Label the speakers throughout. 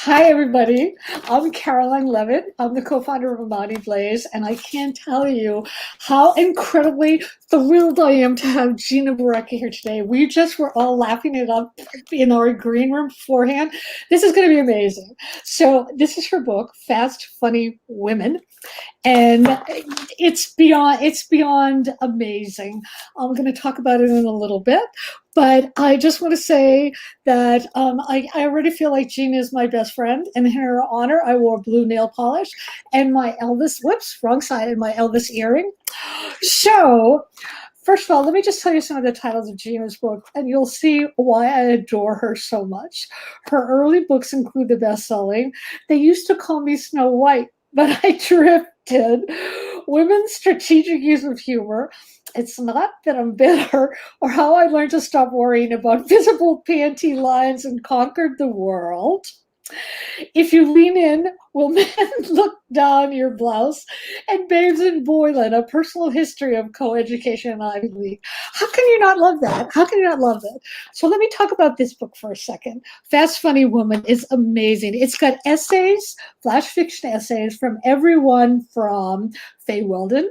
Speaker 1: Hi, everybody. I'm Caroline Levitt. I'm the co-founder of Amani Blaze, and I can't tell you how incredibly thrilled I am to have Gina Barreca here today. We just were all laughing it up in our green room beforehand. This is going to be amazing. So this is her book, Fast, Funny Women, and it's beyond amazing. I'm going to talk about it in a little bit, but I just want to say that I already feel like Gina is my best friend, and in her honor, I wore blue nail polish and my Elvis, whoops, wrong side, and my Elvis earring. So, first of all, let me just tell you some of the titles of Gina's book, and you'll see why I adore her so much. Her early books include the best-selling They Used to Call Me Snow White, but I drifted. Women's Strategic Use of Humor. It's not that I'm bitter, or How I Learned to Stop Worrying About Visible Panty Lines and Conquered the World. If You Lean In, Will Men Look Down Your Blouse? And Babes in Boyland, A Personal History of Coeducation in Ivy League. How can you not love that? How can you not love that? So let me talk about this book for a second. Fast Funny Woman is amazing. It's got essays, flash fiction essays from everyone from Faye Weldon,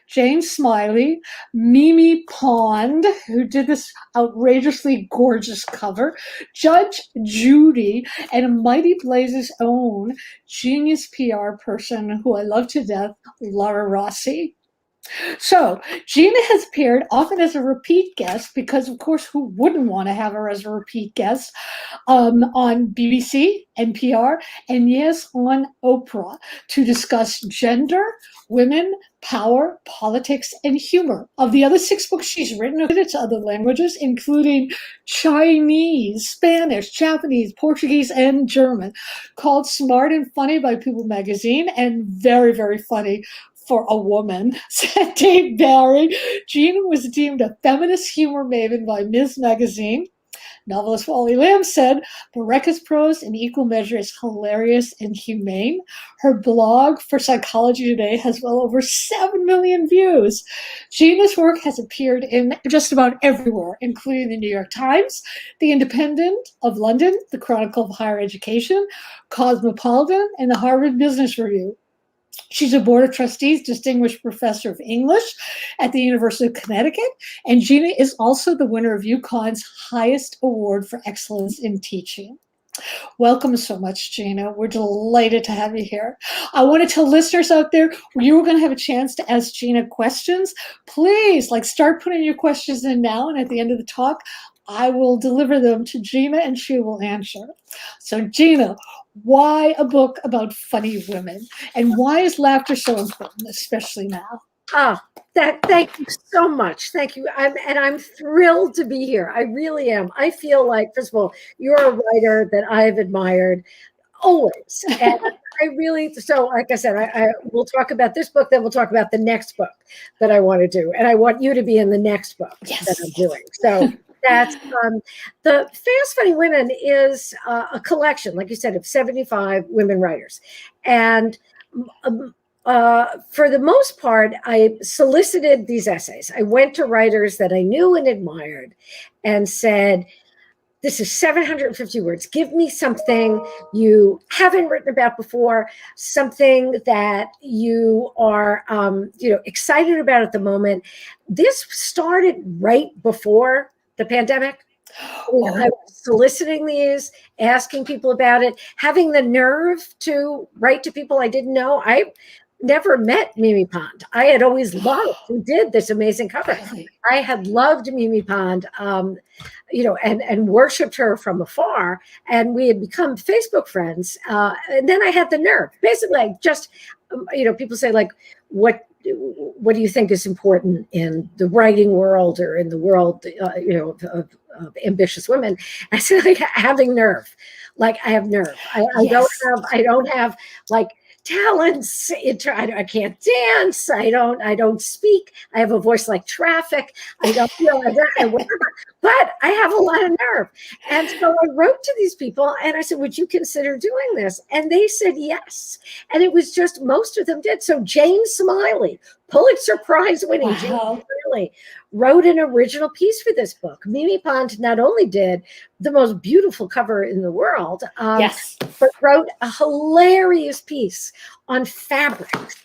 Speaker 1: Jane Smiley, Mimi Pond, who did this outrageously gorgeous cover, Judge Judy, and Mighty Blaze's own genius PR person who I love to death, Laura Rossi. So Gina has appeared often as a repeat guest because, of course, who wouldn't want to have her as a repeat guest on BBC, NPR, and yes, on Oprah to discuss gender, women, power, politics, and humor. Of the other 6 books she's written, it's other languages, including Chinese, Spanish, Japanese, Portuguese, and German, called Smart and Funny by People Magazine, and very, very funny for a woman, said Dave Barry. Gina was deemed a feminist humor maven by Ms. Magazine. Novelist Wally Lamb said, Barreca's prose in equal measure is hilarious and humane. Her blog for Psychology Today has well over 7 million views. Gina's work has appeared in just about everywhere, including the New York Times, The Independent of London, the Chronicle of Higher Education, Cosmopolitan, and the Harvard Business Review. She's a Board of Trustees Distinguished Professor of English at the University of Connecticut, and Gina is also the winner of UConn's highest award for excellence in teaching. Welcome so much, Gina. We're delighted to have you here. I want to tell listeners out there, you are going to have a chance to ask Gina questions. Please, start putting your questions in now, and at the end of the talk, I will deliver them to Gina and she will answer. So Gina, why a book about funny women? And why is laughter so important, especially now?
Speaker 2: Thank you so much. Thank you. I'm thrilled to be here. I really am. I feel like, first of all, you're a writer that I've admired always. And so like I said, we'll talk about this book, then we'll talk about the next book that I want to do. And I want you to be in the next book that I'm doing. So that's the Fast Funny Women is a collection, like you said, of 75 women writers. And for the most part, I solicited these essays. I went to writers that I knew and admired and said, this is 750 words. Give me something you haven't written about before, something that you are, excited about at the moment. This started right before the pandemic. I was soliciting these, asking people about it, having the nerve to write to people I didn't know. I never met Mimi Pond. I had always loved who did this amazing cover. I had loved Mimi Pond, and worshipped her from afar. And we had become Facebook friends. And then I had the nerve. Basically, people say, what do you think is important in the writing world or in the world, of ambitious women? I said, having nerve. I have nerve. I don't have talents. I can't dance. I don't speak. I have a voice like traffic. I don't whatever, but I have a lot of nerve. And so I wrote to these people and I said, would you consider doing this? And they said yes. And it was just, most of them did. So Jane Smiley, Pulitzer Prize winning, Jane Donnelly wrote an original piece for this book. Mimi Pond not only did the most beautiful cover in the world,
Speaker 1: Yes.
Speaker 2: but wrote a hilarious piece on fabrics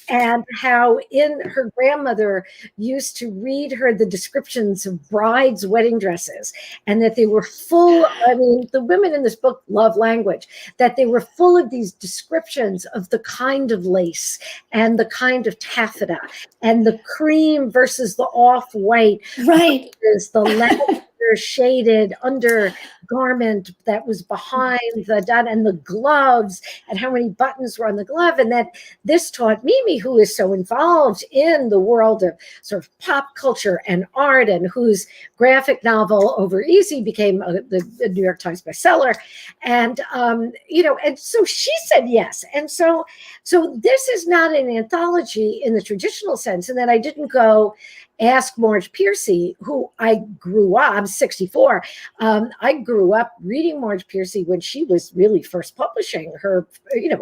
Speaker 2: and how her grandmother used to read her the descriptions of brides' wedding dresses, and that they were full. I mean, the women in this book love language, that they were full of these descriptions of the kind of lace and the kind of taffeta and the cream versus the off-white,
Speaker 1: Right.
Speaker 2: versus the lavender shaded undergarment that was behind the dot, and the gloves and how many buttons were on the glove. And that this taught Mimi, who is so involved in the world of sort of pop culture and art, and whose graphic novel Over Easy became the New York Times bestseller. And, and so she said yes. And so this is not an anthology in the traditional sense, and that I didn't go ask Marge Piercy, who I grew up, I'm 64. I grew up reading Marge Piercy when she was really first publishing her,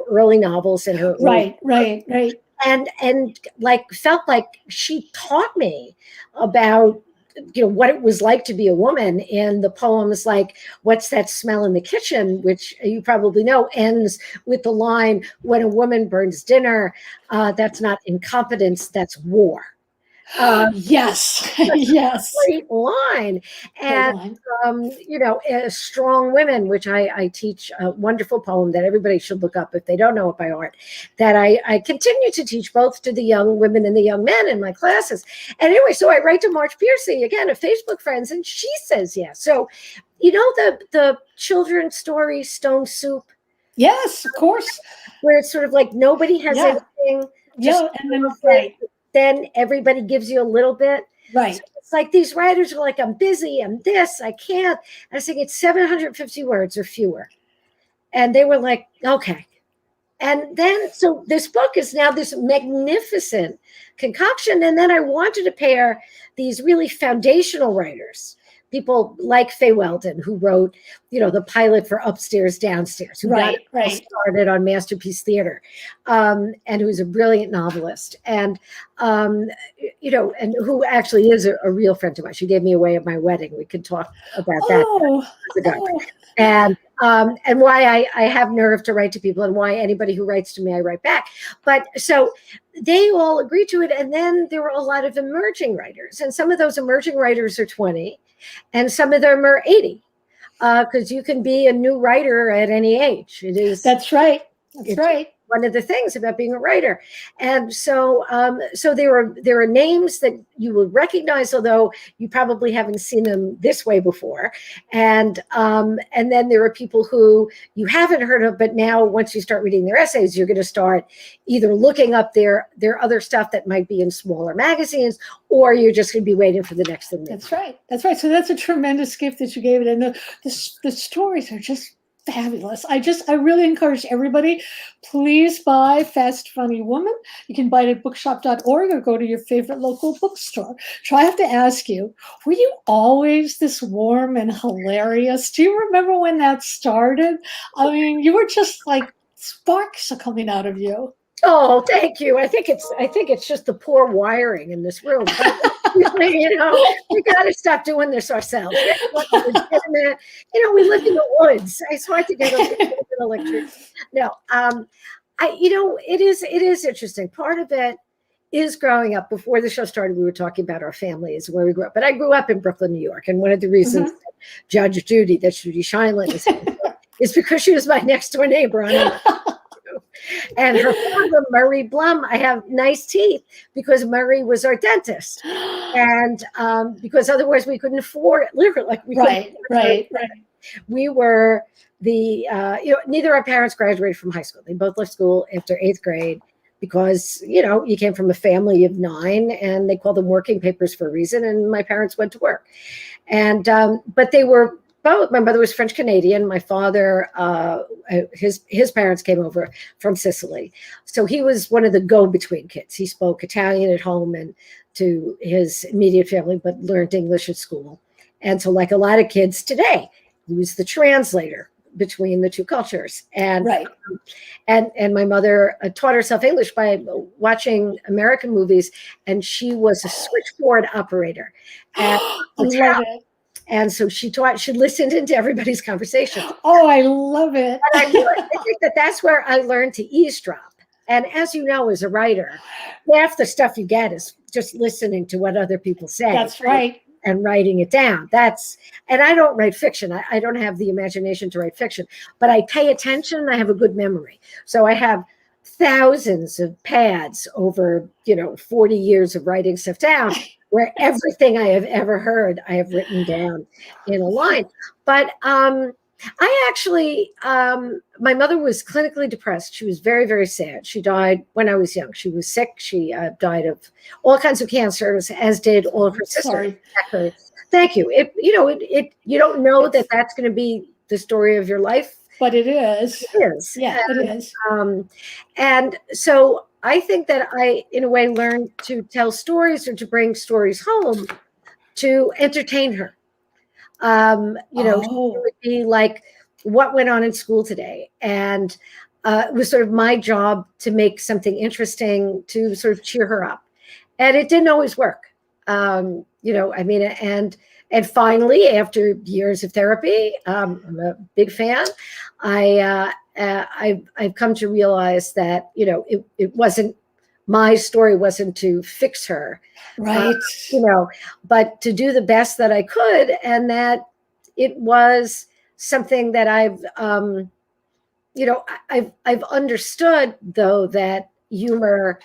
Speaker 2: early novels in her.
Speaker 1: Right.
Speaker 2: And like felt like she taught me about what it was like to be a woman in the poems like What's That Smell in the Kitchen, which you probably know ends with the line, when a woman burns dinner, that's not incompetence, that's war.
Speaker 1: Yes. Yes.
Speaker 2: Great line. And Strong Women, which I teach, a wonderful poem that everybody should look up if they don't know it by heart, that I continue to teach both to the young women and the young men in my classes. And anyway, so I write to Marge Piercy, again, a Facebook friends, and she says yes. So the children's story Stone Soup.
Speaker 1: Yes, of course.
Speaker 2: Where it's sort of like nobody has anything. Then everybody gives you a little bit.
Speaker 1: Right.
Speaker 2: So it's like these writers are like, I'm busy, I'm this, I can't. I was thinking it's 750 words or fewer. And they were like, okay. And then, so this book is now this magnificent concoction. And then I wanted to pair these really foundational writers, people like Faye Weldon, who wrote, the pilot for Upstairs, Downstairs, who got started on Masterpiece Theater, and who's a brilliant novelist, and and who actually is a real friend of mine. She gave me away at my wedding. We could talk about that. And why I have nerve to write to people, and why anybody who writes to me, I write back. But so they all agreed to it. And then there were a lot of emerging writers, and some of those emerging writers are 20 and some of them are 80. Because you can be a new writer at any age. It is.
Speaker 1: That's right. That's right.
Speaker 2: One of the things about being a writer. And so there are names that you will recognize, although you probably haven't seen them this way before. And then there are people who you haven't heard of, but now once you start reading their essays, you're going to start either looking up their other stuff that might be in smaller magazines, or you're just going to be waiting for the next thing.
Speaker 1: That's right. That's right. So that's a tremendous gift that you gave it. And the stories are just fabulous. I really encourage everybody, please buy Fast Funny Woman. You can buy it at bookshop.org or go to your favorite local bookstore. So I have to ask you, were you always this warm and hilarious? Do you remember when that started? I mean, you were just like sparks are coming out of you.
Speaker 2: Oh, thank you. I think it's just the poor wiring in this room. We got to stop doing this ourselves. We live in the woods. It's hard to get a little bit of electricity. No, it is interesting. Part of it is growing up. Before the show started, we were talking about our families, where we grew up. But I grew up in Brooklyn, New York, and one of the reasons that Judge Judy Shineland is because she was my next door neighbor and her father, Murray Blum. I have nice teeth because Murray was our dentist, and because otherwise we couldn't afford it. Literally, right. We were neither our parents graduated from high school. They both left school after 8th grade because you came from a family of 9, and they called them working papers for a reason. And my parents went to work, and but they were. Both. My mother was French Canadian. My father, his parents came over from Sicily, so he was one of the go-between kids. He spoke Italian at home and to his immediate family, but learned English at school. And so, like a lot of kids today, he was the translator between the two cultures. And
Speaker 1: Right.
Speaker 2: and my mother taught herself English by watching American movies, and she was a switchboard operator at
Speaker 1: I
Speaker 2: a
Speaker 1: love
Speaker 2: hotel.
Speaker 1: it.
Speaker 2: And so she listened into everybody's conversation.
Speaker 1: Oh, I love it.
Speaker 2: And I think that's where I learned to eavesdrop. And as you know, as a writer, half the stuff you get is just listening to what other people say.
Speaker 1: That's right.
Speaker 2: And writing it down. And I don't write fiction. I don't have the imagination to write fiction, but I pay attention and I have a good memory. So I have thousands of pads over, 40 years of writing stuff down, where everything I have ever heard, I have written down in a line. But I actually, my mother was clinically depressed. She was very, very sad. She died when I was young. She was sick. She died of all kinds of cancers, as did all of her sisters.
Speaker 1: Sorry.
Speaker 2: Thank you. You don't know that that's going to be the story of your life.
Speaker 1: But it is.
Speaker 2: It is.
Speaker 1: Yeah, it is.
Speaker 2: And so I think that I, in a way, learned to tell stories or to bring stories home to entertain her. It would be like what went on in school today. And it was sort of my job to make something interesting to sort of cheer her up. And it didn't always work. And finally, after years of therapy, I'm a big fan. I've come to realize that, it wasn't, my story wasn't to fix her.
Speaker 1: Right.
Speaker 2: But to do the best that I could, and that it was something that I've understood, though, that humor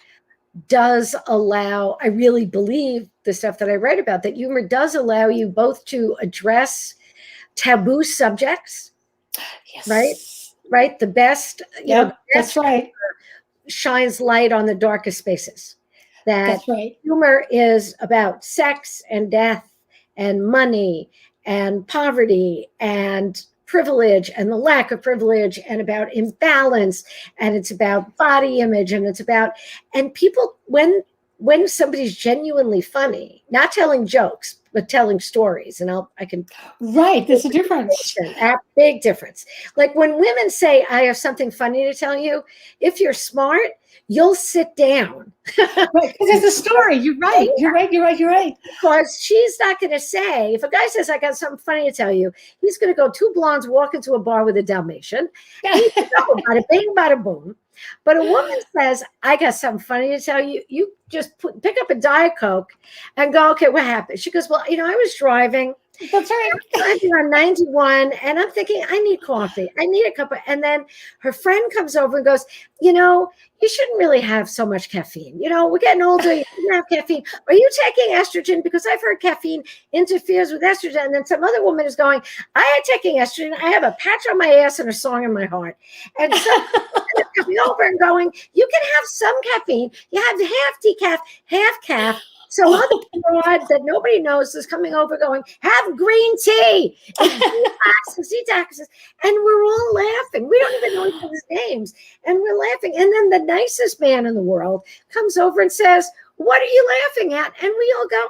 Speaker 2: does allow, I really believe the stuff that I write about, that humor does allow you both to address taboo subjects,
Speaker 1: Yes.
Speaker 2: right? The best,
Speaker 1: that's right.
Speaker 2: Shines light on the darkest spaces.
Speaker 1: That's right.
Speaker 2: Humor is about sex and death and money and poverty and privilege and the lack of privilege, and about imbalance, and it's about body image, and and people, when somebody's genuinely funny, not telling jokes but telling stories, and I can
Speaker 1: right, there's a difference,
Speaker 2: a big difference. Like when women say, I have something funny to tell you, if you're smart, you'll sit down.
Speaker 1: Right, because it's a story. You're right. You're right.
Speaker 2: Because she's not going to say, if a guy says, I got something funny to tell you, he's going to go, two blondes walk into a bar with a Dalmatian. He's going to go, bada bing, bada boom. But a woman says, I got something funny to tell you. You just pick up a Diet Coke and go, okay, what happened? She goes, well, I was driving.
Speaker 1: That's right.
Speaker 2: I'm on 91, and I'm thinking, I need coffee. I need a cup of, and then her friend comes over and goes, you shouldn't really have so much caffeine. We're getting older. You shouldn't have caffeine. Are you taking estrogen? Because I've heard caffeine interferes with estrogen. And then some other woman is going, I am taking estrogen. I have a patch on my ass and a song in my heart. And so coming over and going, you can have some caffeine. You have half decaf, half calf. So other broad that nobody knows is coming over going, have green tea, detoxes. And we're all laughing. We don't even know each other's names. And we're laughing. And then the nicest man in the world comes over and says, what are you laughing at? And we all go,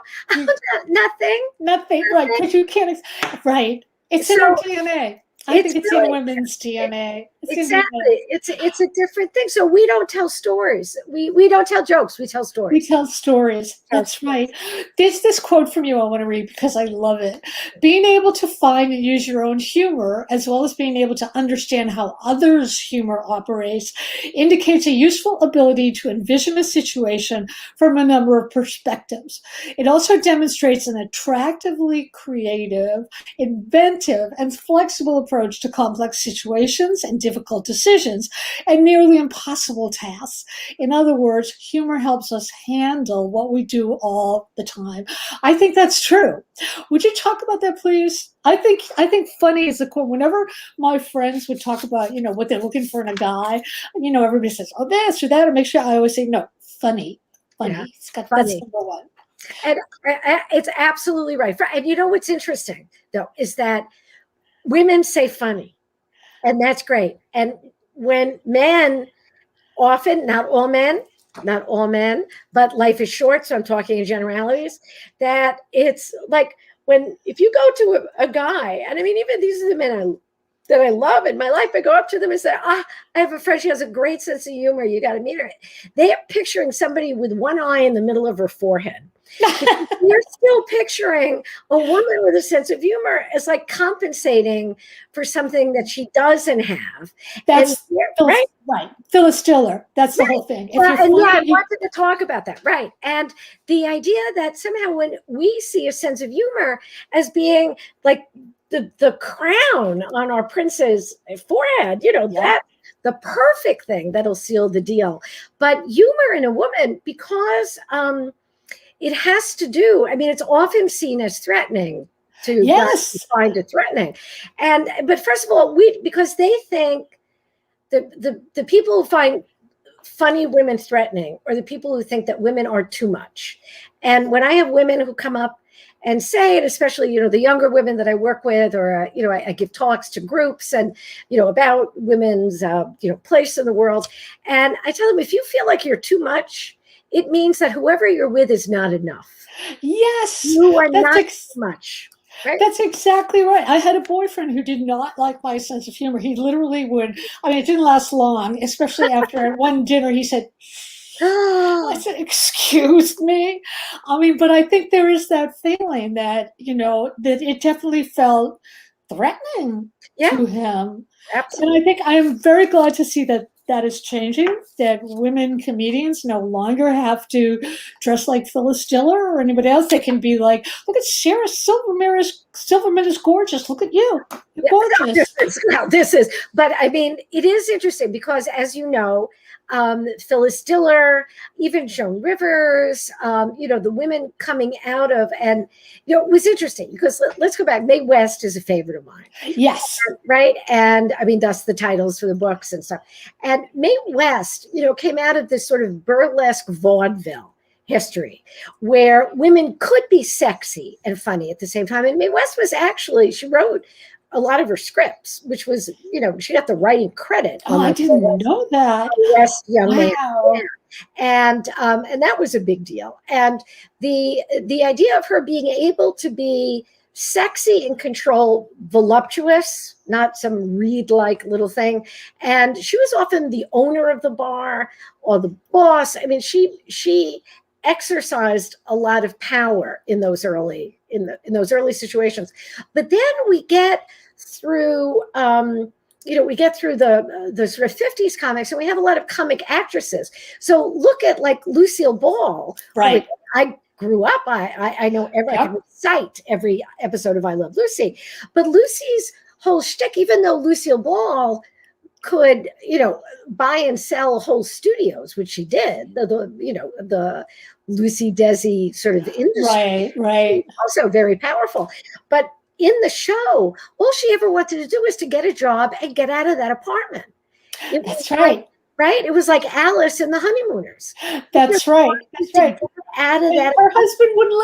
Speaker 2: nothing.
Speaker 1: Nothing, right, because you can't, right. It's in our DNA. I think it's really in women's DNA.
Speaker 2: Exactly. It's a different thing. So we don't tell stories. We don't tell jokes. We tell stories.
Speaker 1: We tell stories. That's right. There's this quote from you I want to read because I love it. Being able to find and use your own humor, as well as being able to understand how others' humor operates, indicates a useful ability to envision a situation from a number of perspectives. It also demonstrates an attractively creative, inventive, and flexible approach to complex situations and difficult decisions and nearly impossible tasks. In other words, humor helps us handle what we do all the time. I think that's true. Would you talk about that, please? I think funny is the quote. Whenever my friends would talk about, what they're looking for in a guy, everybody says, oh, this or that, or make sure I always say, no, funny. Yeah, it's got funny. That's number one.
Speaker 2: And it's absolutely right. And what's interesting, though, is that women say funny, and that's great. And when men, often, not all men, but life is short, so I'm talking in generalities, that it's like if you go to a guy, and I mean, even these are the men that I love in my life, I go up to them and say, I have a friend, she has a great sense of humor. You got to meet her. They're picturing somebody with one eye in the middle of her forehead. You're still picturing a woman with a sense of humor as like compensating for something that she doesn't have.
Speaker 1: That's
Speaker 2: right.
Speaker 1: Phyllis Diller. That's the whole thing.
Speaker 2: I wanted to talk about that. Right. And the idea that somehow when we see a sense of humor as being like the crown on our prince's forehead, that the perfect thing that'll seal the deal. But humor in a woman, because it has to do, I mean, it's often seen as threatening to find it threatening. But first of all, because they think the people who find funny women threatening are the people who think that women are too much. And when I have women who come up and say it, especially, the younger women that I work with, or, I give talks to groups and, about women's, place in the world. And I tell them, if you feel like you're too much, it means that whoever you're with is not enough.
Speaker 1: Yes.
Speaker 2: You are not too much. Right?
Speaker 1: That's exactly right. I had a boyfriend who did not like my sense of humor. He literally would, it didn't last long, especially after one dinner, he said, I said, excuse me. But I think there is that feeling that, that it definitely felt threatening to him.
Speaker 2: Absolutely.
Speaker 1: And I think I am very glad to see that is changing, that women comedians no longer have to dress like Phyllis Diller or anybody else. They can be like, look at Sarah Silverman is gorgeous. Look at you. You're gorgeous.
Speaker 2: This is, but I mean, it is interesting because, as you know, Phyllis Diller, even Joan Rivers, the women coming out of, and, it was interesting because let's go back. Mae West is a favorite of mine.
Speaker 1: Yes.
Speaker 2: Right. And I mean, thus the titles for the books and stuff. And Mae West, came out of this sort of burlesque vaudeville history where women could be sexy and funny at the same time. And Mae West she wrote a lot of her scripts, which was, she got the writing credit.
Speaker 1: I didn't know that.
Speaker 2: West young man. And that was a big deal. And the idea of her being able to be sexy and control, voluptuous, not some reed-like little thing. And she was often the owner of the bar or the boss. I mean, she exercised a lot of power in those early situations. But then we get through the sort of 50s comics, and we have a lot of comic actresses. So look at like Lucille Ball.
Speaker 1: Right.
Speaker 2: I grew up, I know I can recite every episode of I Love Lucy. But Lucy's whole shtick, even though Lucille Ball could, buy and sell whole studios, which she did, the Lucy Desi sort of industry.
Speaker 1: Right.
Speaker 2: Also very powerful. But in the show, all she ever wanted to do was to get a job and get out of that apartment.
Speaker 1: That's right.
Speaker 2: Right? It was like Alice in the Honeymooners.
Speaker 1: That's right.
Speaker 2: Out of that.
Speaker 1: Her husband wouldn't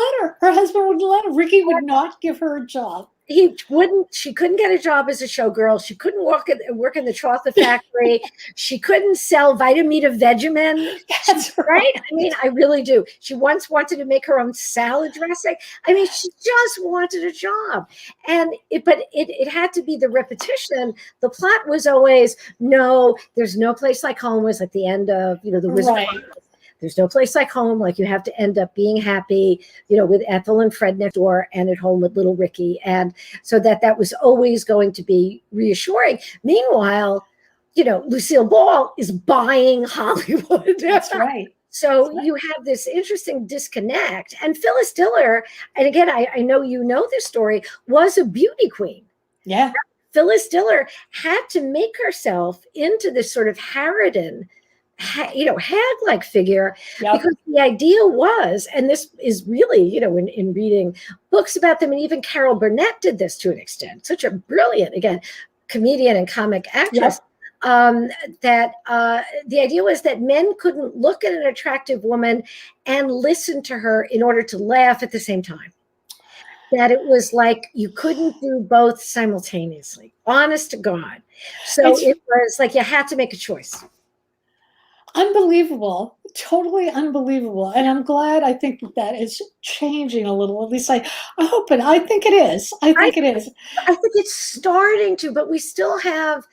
Speaker 1: let her. Ricky would not give her a job.
Speaker 2: She couldn't get a job as a showgirl. She couldn't work in the chocolate factory. She couldn't sell Vitamita Vegemin.
Speaker 1: That's
Speaker 2: right. I mean, I really do. She once wanted to make her own salad dressing. I mean, she just wanted a job. And it had to be the repetition. The plot was always, no, there's no place like home, was at the end of, the Wizard of Oz. There's no place like home. Like, you have to end up being happy, with Ethel and Fred next door and at home with little Ricky. And so that was always going to be reassuring. Meanwhile, Lucille Ball is buying Hollywood.
Speaker 1: That's right.
Speaker 2: So you have this interesting disconnect. And Phyllis Diller, and again, I know this story, was a beauty queen.
Speaker 1: Yeah.
Speaker 2: Phyllis Diller had to make herself into this sort of harridan, hag-like figure, because the idea was, and this is really, in reading books about them, and even Carol Burnett did this to an extent, such a brilliant, again, comedian and comic actress, that the idea was that men couldn't look at an attractive woman and listen to her in order to laugh at the same time. That it was like you couldn't do both simultaneously, honest to God. So it was like you had to make a choice.
Speaker 1: Unbelievable, totally unbelievable. And I'm glad. I think that is changing a little. At least I hope it. I think it is. I
Speaker 2: I
Speaker 1: think it is.
Speaker 2: I think it's starting to, but we still have,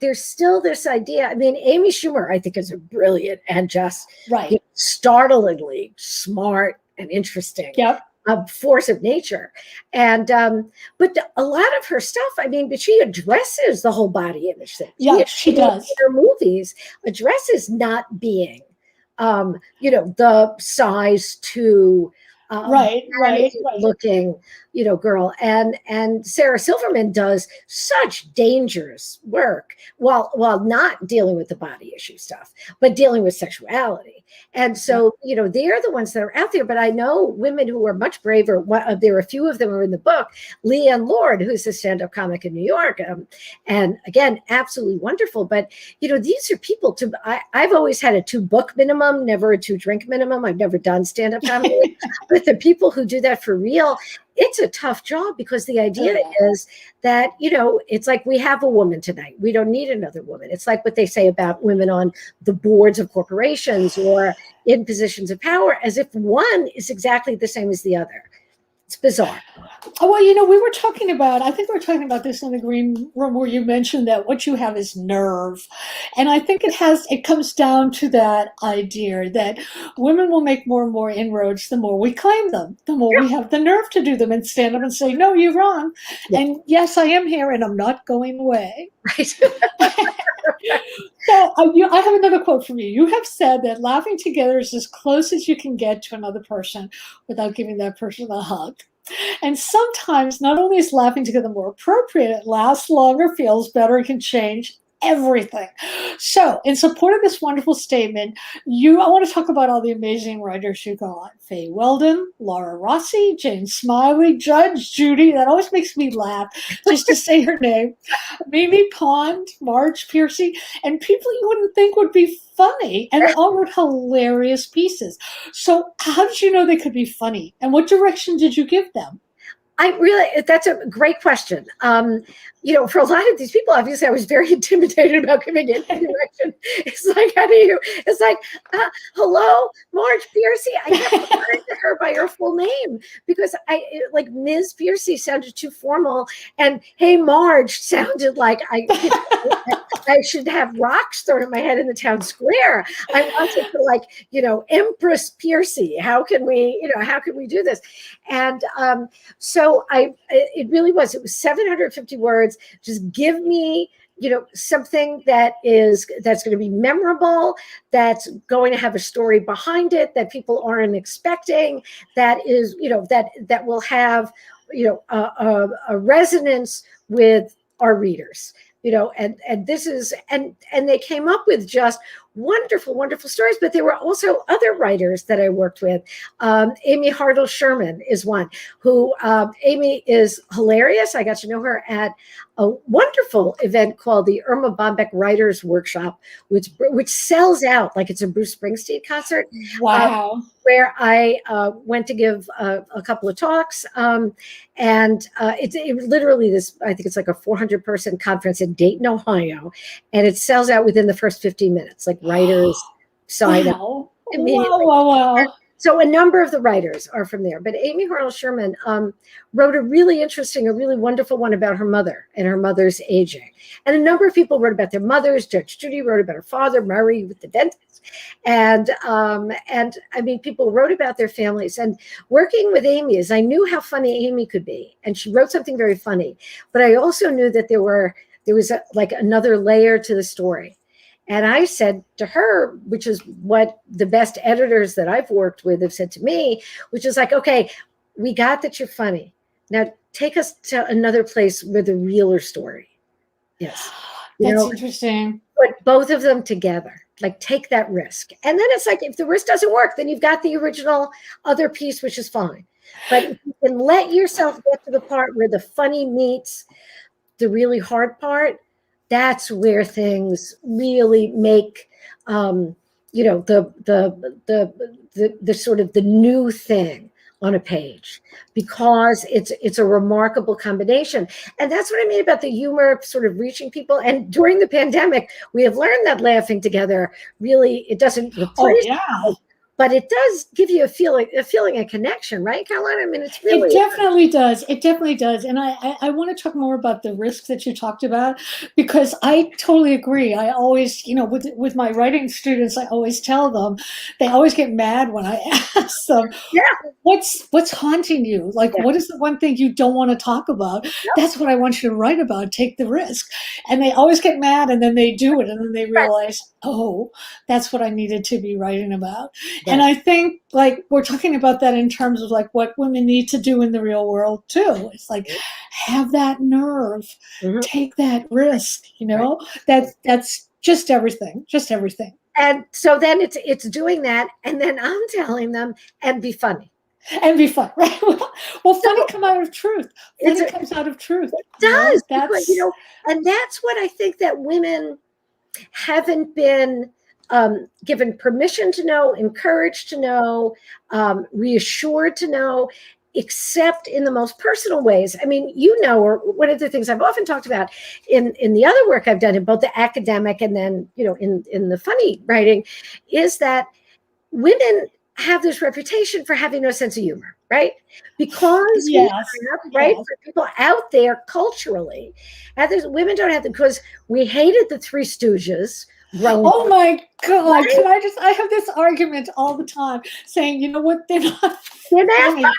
Speaker 2: there's still this idea. I mean, Amy Schumer, I think, is a brilliant and just
Speaker 1: Right.
Speaker 2: startlingly smart and interesting
Speaker 1: Yep.
Speaker 2: Force of nature. And but a lot of her stuff, I mean, but she addresses the whole body image thing.
Speaker 1: Yeah, she
Speaker 2: In
Speaker 1: does.
Speaker 2: her movies addresses not being the size two
Speaker 1: Right. Right. Right.
Speaker 2: looking girl. And Sarah Silverman does such dangerous work while not dealing with the body issue stuff, but dealing with sexuality. And so they're the ones that are out there. But I know women who are much braver. There are a few of them are in the book. Leanne Lord, who's a stand-up comic in New York, and again, absolutely wonderful. But these are people. I've always had a 2-book minimum, never a 2-drink minimum. I've never done stand-up comedy. But the people who do that for real, it's a tough job, because the idea is that, it's like, we have a woman tonight. We don't need another woman. It's like what they say about women on the boards of corporations or in positions of power, as if one is exactly the same as the other. It's bizarre.
Speaker 1: Oh, well, we were talking about, I think we were talking about this in the green room, where you mentioned that what you have is nerve. And I think it comes down to that idea that women will make more and more inroads the more we claim them, the more we have the nerve to do them and stand up and say, no, you're wrong.
Speaker 2: Yeah.
Speaker 1: And yes, I am here and I'm not going away.
Speaker 2: Right.
Speaker 1: So I have another quote from you. You have said that laughing together is as close as you can get to another person without giving that person a hug. And sometimes not only is laughing together more appropriate, it lasts longer, feels better, and can change everything. So, in support of this wonderful statement, I want to talk about all the amazing writers you got. Faye Weldon, Laura Rossi, Jane Smiley, Judge Judy. That always makes me laugh just to say her name. Mimi Pond, Marge Piercy, and people you wouldn't think would be funny, and they all wrote hilarious pieces. So how did you know they could be funny, and what direction did you give them?
Speaker 2: That's a great question. For a lot of these people, obviously, I was very intimidated about giving it any direction. It's like, hello, Marge Piercy. I kept referring to her by her full name because like Ms. Piercy sounded too formal, and hey, Marge sounded like I should have rocks thrown at my head in the town square. I wanted to Empress Piercy. How can we do this? And so it really was. It was 750 words. Just give me, something that's going to be memorable, that's going to have a story behind it that people aren't expecting, that is, that will have, a resonance with our readers. And this is, and they came up with just wonderful stories, but there were also other writers that I worked with. Amy Hartle Sherman is one who, Amy is hilarious. I got to know her at a wonderful event called the Irma Bombeck Writers Workshop, which sells out like it's a Bruce Springsteen concert.
Speaker 1: Wow.
Speaker 2: Where I went to give a couple of talks. And it literally I think it's like a 400-person conference in Dayton, Ohio. And it sells out within the first 15 minutes, like writers sign up immediately.
Speaker 1: Wow.
Speaker 2: So a number of the writers are from there. But Amy Hartle Sherman wrote a really interesting, a really wonderful one about her mother and her mother's aging. And a number of people wrote about their mothers. Judge Judy wrote about her father, Murray with the dentist. And I mean, people wrote about their families. And working with Amy is, I knew how funny Amy could be. And she wrote something very funny. But I also knew that there was like another layer to the story. And I said to her, which is what the best editors that I've worked with have said to me, which is like, okay, we got that you're funny. Now take us to another place where the realer story is.
Speaker 1: That's interesting.
Speaker 2: Put both of them together, like take that risk. And then it's like, if the risk doesn't work, then you've got the original other piece, which is fine. But if you can let yourself get to the part where the funny meets the really hard part, that's where things really make, the sort of the new thing on a page, because it's a remarkable combination. And that's what I mean about the humor sort of reaching people. And during the pandemic, we have learned that laughing together really, it doesn't
Speaker 1: Oh
Speaker 2: replace,
Speaker 1: yeah.
Speaker 2: but it does give you a feeling of connection, right, Caroline? I mean, it's
Speaker 1: It
Speaker 2: really,
Speaker 1: definitely does. It definitely does. And I want to talk more about the risks that you talked about, because I totally agree. I always, with my writing students, I always tell them, they always get mad when I ask them,
Speaker 2: yeah,
Speaker 1: what's haunting you? Like,
Speaker 2: yeah,
Speaker 1: what is the one thing you don't want to talk about? That's what I want you to write about. Take the risk. And they always get mad, and then they do it, and then they
Speaker 2: right,
Speaker 1: realize, oh, that's what I needed to be writing about. And
Speaker 2: right.
Speaker 1: I think, like, we're talking about that in terms of like what women need to do in the real world too. It's like, have that nerve,
Speaker 2: Mhm,
Speaker 1: take that risk,
Speaker 2: right.
Speaker 1: that's just everything, just everything.
Speaker 2: And so then it's doing that, and then I'm telling them, and be funny.
Speaker 1: And be fun, right? Well, funny
Speaker 2: So
Speaker 1: come out of truth.
Speaker 2: it's
Speaker 1: Funny comes out of truth.
Speaker 2: it does, because
Speaker 1: That's
Speaker 2: and that's what I think that women haven't been given permission to know, encouraged to know, reassured to know, except in the most personal ways. I mean, or one of the things I've often talked about in the other work I've done in both the academic and then, in the funny writing, is that women have this reputation for having no sense of humor, right? Because we
Speaker 1: yes,
Speaker 2: have, right,
Speaker 1: yes.
Speaker 2: for people out there culturally, others, women don't have them, because we hated the Three Stooges growing
Speaker 1: Oh
Speaker 2: up,
Speaker 1: my God!
Speaker 2: right?
Speaker 1: I have this argument all the time, saying, you know what? They're not
Speaker 2: They're not
Speaker 1: funny.
Speaker 2: funny.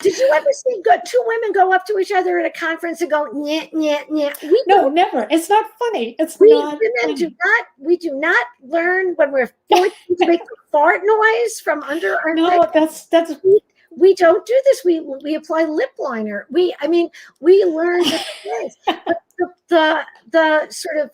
Speaker 2: Did you ever see two women go up to each other at a conference and go, "Nyeh, nyeh, nyeh"? We
Speaker 1: No,
Speaker 2: don't.
Speaker 1: never. It's not funny. It's
Speaker 2: We
Speaker 1: not
Speaker 2: women
Speaker 1: funny.
Speaker 2: do not learn when we're 14 to make the fart noise from under our thing.
Speaker 1: No, that's
Speaker 2: We don't do this. We apply lip liner. We learn different things. But the sort of,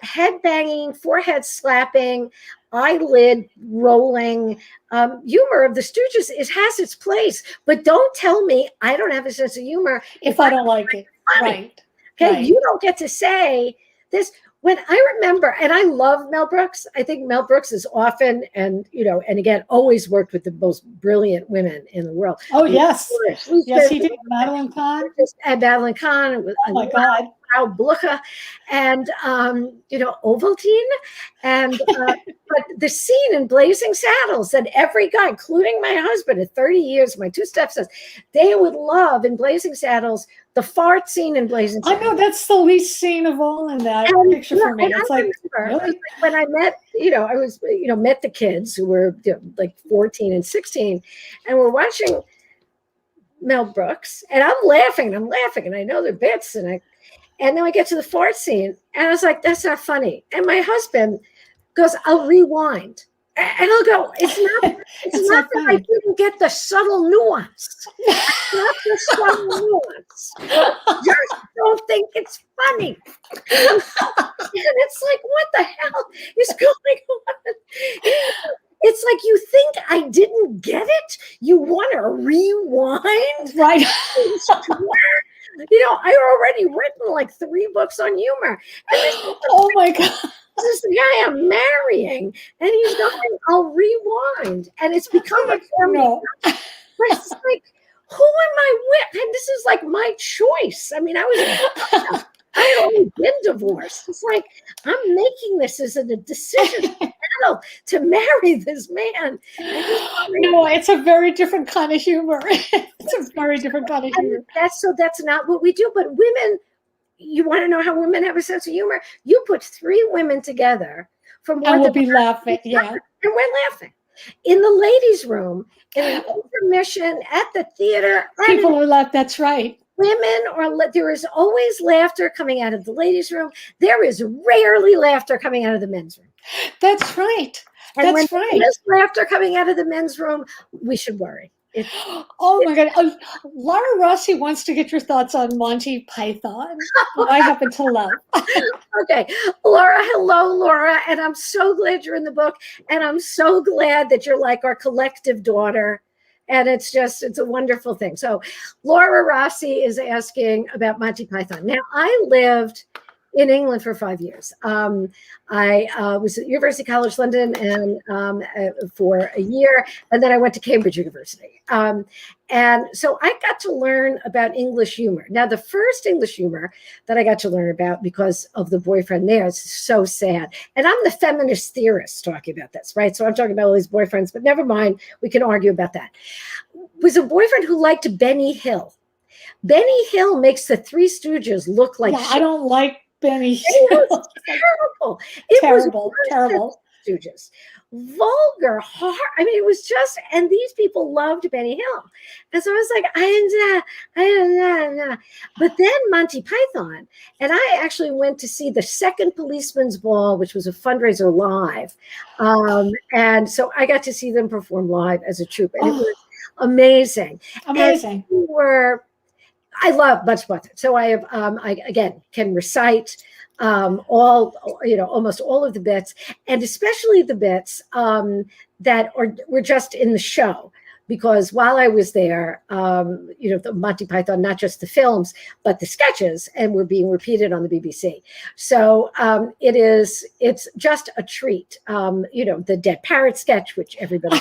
Speaker 2: head banging, forehead slapping, eyelid rolling humor of the Stooges has its place. But don't tell me I don't have a sense of humor
Speaker 1: if
Speaker 2: if
Speaker 1: I
Speaker 2: I'm
Speaker 1: don't like it.
Speaker 2: funny.
Speaker 1: Right,
Speaker 2: Okay,
Speaker 1: right.
Speaker 2: you don't get to say this. When I remember, and I love Mel Brooks. I think Mel Brooks is often, and again, always worked with the most brilliant women in the world.
Speaker 1: Oh yes, yes,
Speaker 2: Lisa,
Speaker 1: he did. Madeline Kahn.
Speaker 2: and Madeline Kahn, with
Speaker 1: Oh my God.
Speaker 2: Blucher, and Ovaltine, and but the scene in Blazing Saddles, that every guy, including my husband at 30 years, my two stepsons, they would love in Blazing Saddles, the fart scene in Blazing
Speaker 1: I
Speaker 2: Saddles.
Speaker 1: know that's the least scene of all in that
Speaker 2: And,
Speaker 1: picture for me.
Speaker 2: and
Speaker 1: It's
Speaker 2: I
Speaker 1: like,
Speaker 2: remember
Speaker 1: really?
Speaker 2: when I met, I was, met the kids who were like 14 and 16, and we're watching Mel Brooks, and I'm laughing, and I know their bits, and then we get to the fart scene, and I was like, that's not funny. And my husband goes, I'll rewind. And I'll go, it's not
Speaker 1: It's
Speaker 2: that
Speaker 1: not
Speaker 2: I
Speaker 1: funny.
Speaker 2: didn't get the subtle nuance. Not the subtle nuance. Just don't think it's funny. And it's like, what the hell is going on? It's like, you think I didn't get it? You want to rewind?
Speaker 1: Right.
Speaker 2: I already written like 3 books on humor. And
Speaker 1: Oh my God.
Speaker 2: this is the guy I'm marrying. And he's going, I'll rewind. And it's become a family.
Speaker 1: No.
Speaker 2: But it's like, who am I with? And this is like my choice. I mean, I had already been divorced. It's like, I'm making this as a decision to marry this man.
Speaker 1: No, it's a very different kind of humor. It's a very different kind of humor.
Speaker 2: That's not what we do. But women, you want to know how women have a sense of humor? You put 3 women together from
Speaker 1: And
Speaker 2: more
Speaker 1: we'll
Speaker 2: than
Speaker 1: be laughing. Yeah.
Speaker 2: and we're laughing in the ladies' room, in the intermission, at the theater.
Speaker 1: People are laughing. That's right.
Speaker 2: Women there is always laughter coming out of the ladies' room. There is rarely laughter coming out of the men's room.
Speaker 1: That's right.
Speaker 2: And
Speaker 1: That's
Speaker 2: when
Speaker 1: right.
Speaker 2: there's laughter coming out of the men's room, we should worry.
Speaker 1: Oh my God. Laura Rossi wants to get your thoughts on Monty Python, who I happen to love.
Speaker 2: Okay. Laura, hello, Laura. And I'm so glad you're in the book. And I'm so glad that you're like our collective daughter. And it's a wonderful thing. So Laura Rossi is asking about Monty Python. Now, I lived in England for 5 years. I was at University College London and for a year, and then I went to Cambridge University. And so I got to learn about English humor. Now, the first English humor that I got to learn about because of the boyfriend there is so sad. And I'm the feminist theorist talking about this, right? So I'm talking about all these boyfriends, but never mind. We can argue about that. Was a boyfriend who liked Benny Hill. Benny Hill makes the Three Stooges look like
Speaker 1: I don't like Benny Hill.
Speaker 2: It was terrible. It
Speaker 1: terrible,
Speaker 2: was
Speaker 1: terrible.
Speaker 2: Stooges. Vulgar, hard. I mean, it was just, and these people loved Benny Hill. And so I was like, I don't know. But then Monty Python, and I actually went to see the second Policeman's Ball, which was a fundraiser live. And so I got to see them perform live as a troupe. And it was amazing.
Speaker 1: Amazing.
Speaker 2: And I love Monty Python. So I have, I again can recite almost all of the bits, and especially the bits that were just in the show. Because while I was there, the Monty Python, not just the films, but the sketches, and were being repeated on the BBC. So it's just a treat. The Dead Parrot sketch, which everybody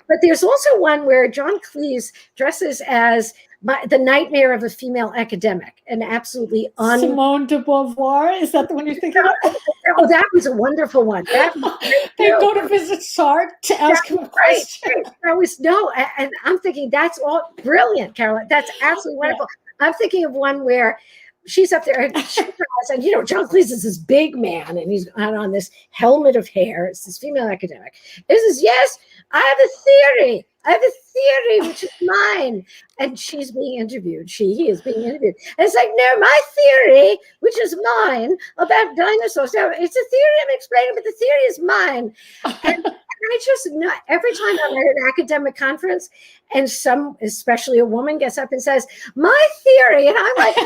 Speaker 2: but there's also one where John Cleese dresses as the nightmare of a female academic, and absolutely
Speaker 1: Simone de Beauvoir. Is that the one you're thinking of?
Speaker 2: Oh, that was a wonderful one.
Speaker 1: They go to visit Sartre to ask him a question.
Speaker 2: And I'm thinking that's all brilliant, Carolyn. That's absolutely wonderful. I'm thinking of one where she's up there and John Cleese is this big man and he's got on this helmet of hair. It's this female academic. This is, yes, I have a theory. Which is mine. And she's being interviewed. He is being interviewed. And it's like, no, my theory, which is mine, about dinosaurs. So it's a theory I'm explaining, but the theory is mine. And I just know every time I'm at an academic conference and especially a woman gets up and says, my theory, and I'm like,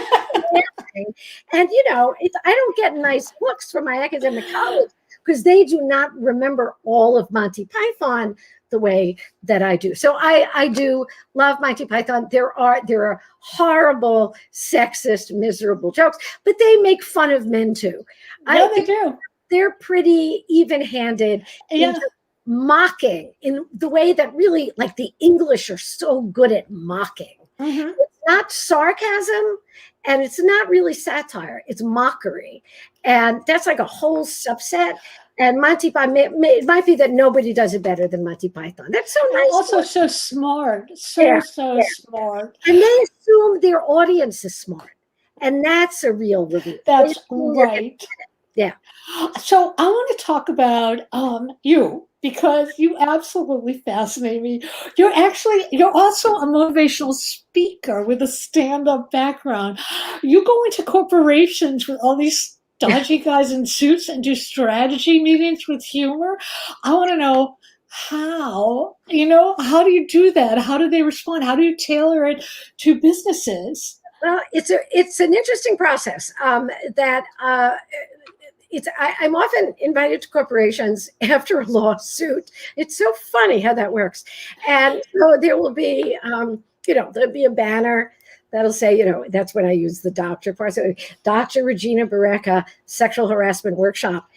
Speaker 2: and I don't get nice looks from my academic colleagues because they do not remember all of Monty Python the way that I do. So I do love Monty Python. There are horrible, sexist, miserable jokes, but they make fun of men too.
Speaker 1: Yeah, they do.
Speaker 2: They're pretty even-handed.
Speaker 1: Yeah.
Speaker 2: Mocking in the way that really, like, the English are so good at mocking.
Speaker 1: Mm-hmm.
Speaker 2: It's not sarcasm and it's not really satire. It's mockery. And that's like a whole subset. And Monty Python, it might be that nobody does it better than Monty Python. That's so nice.
Speaker 1: Also so smart. So smart.
Speaker 2: And they assume their audience is smart. And that's a real review.
Speaker 1: That's right.
Speaker 2: Yeah.
Speaker 1: So I want to talk about you, because you absolutely fascinate me. You're also a motivational speaker with a stand-up background. You go into corporations with all these dodgy guys in suits and do strategy meetings with humor. I want to know how do you do that? How do they respond? How do you tailor it to businesses?
Speaker 2: Well, it's an interesting process that I'm often invited to corporations after a lawsuit. It's so funny how that works. And so there will be, there'll be a banner that'll say, that's when I use the doctor part. So Dr. Regina Barreca, sexual harassment workshop.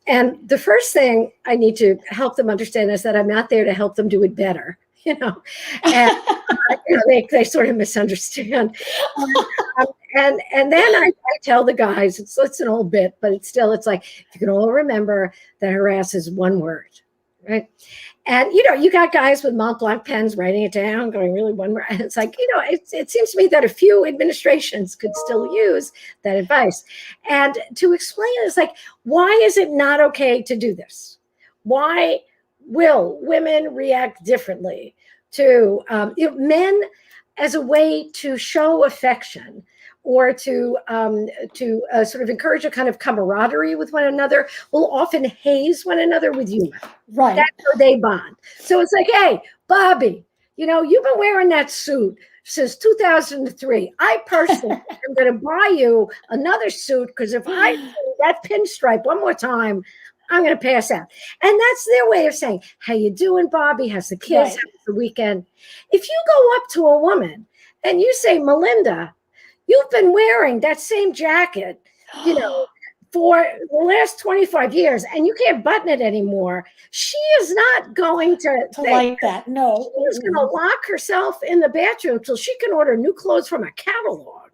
Speaker 2: And the first thing I need to help them understand is that I'm not there to help them do it better. And they sort of misunderstand. And then I tell the guys, it's an old bit, but it's like, you can all remember that harass is one word, right? And, you got guys with Mont Blanc pens writing it down, going really one word. And it's like, it seems to me that a few administrations could still use that advice. And to explain it, it's like, why is it not okay to do this? Why will women react differently to men as a way to show affection or to sort of encourage a kind of camaraderie with one another, will often haze one another with humor.
Speaker 1: Right.
Speaker 2: That's how they bond. So it's like, hey, Bobby, you've been wearing that suit since 2003. I personally am going to buy you another suit because if I see that pinstripe one more time, I'm going to pass out. And that's their way of saying, how you doing, Bobby? How's the kids?
Speaker 1: Right.
Speaker 2: How's the weekend? If you go up to a woman and you say, Melinda, you've been wearing that same jacket you know, for the last 25 years, and you can't button it anymore, she is not going to
Speaker 1: To like that. No.
Speaker 2: she's going to lock herself in the bathroom till she can order new clothes from a catalog,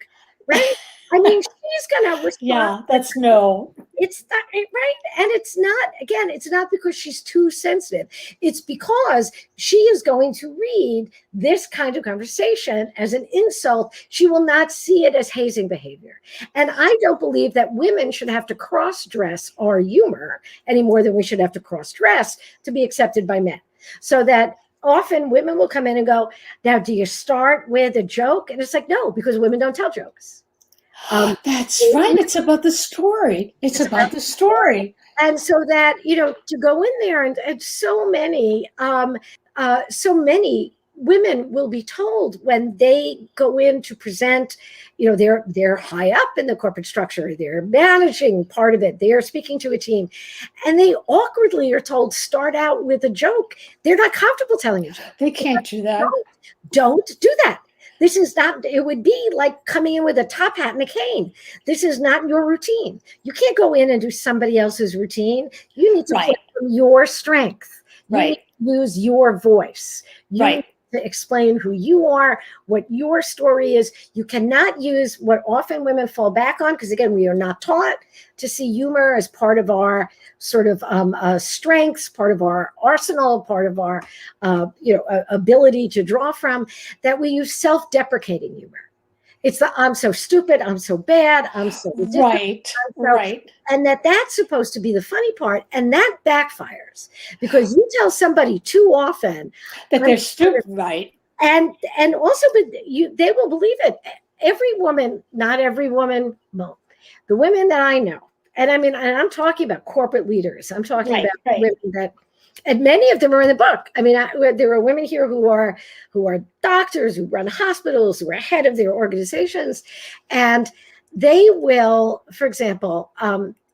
Speaker 2: right? I mean, she's going to respond.
Speaker 1: Yeah, that's no.
Speaker 2: It's not right. And it's not, again, it's not because she's too sensitive. It's because she is going to read this kind of conversation as an insult. She will not see it as hazing behavior. And I don't believe that women should have to cross-dress our humor any more than we should have to cross-dress to be accepted by men. So that often women will come in and go, now, do you start with a joke? And it's like, no, because women don't tell jokes.
Speaker 1: That's right. It's about the story. It's about the story.
Speaker 2: And so that, you know, to go in there and so many women will be told when they go in to present, you know, they're high up in the corporate structure, they're managing part of it, they're speaking to a team, and they awkwardly are told, start out with a joke. They're not comfortable telling a joke.
Speaker 1: They can't do that.
Speaker 2: Don't do that. This is not, it would be like coming in with a top hat and a cane. This is not your routine. You can't go in and do somebody else's routine. You need to play from your strength. You need to use your voice. You need to explain who you are, what your story is. You cannot use what often women fall back on, because again, we are not taught to see humor as part of our sort of strengths, part of our arsenal, part of our ability to draw from, that we use self-deprecating humor. It's the I'm so stupid, I'm so bad, I'm so ridiculous.
Speaker 1: Right.
Speaker 2: And that's supposed to be the funny part, and that backfires because you tell somebody too often
Speaker 1: that they're stupid, right?
Speaker 2: And also, but they will believe it. Every woman, not every woman, well, the women that I know, and I mean, and I'm talking about corporate leaders. I'm talking about women that. And many of them are in the book. I mean, there are women here who are doctors, who run hospitals, who are head of their organizations. And they will, for example,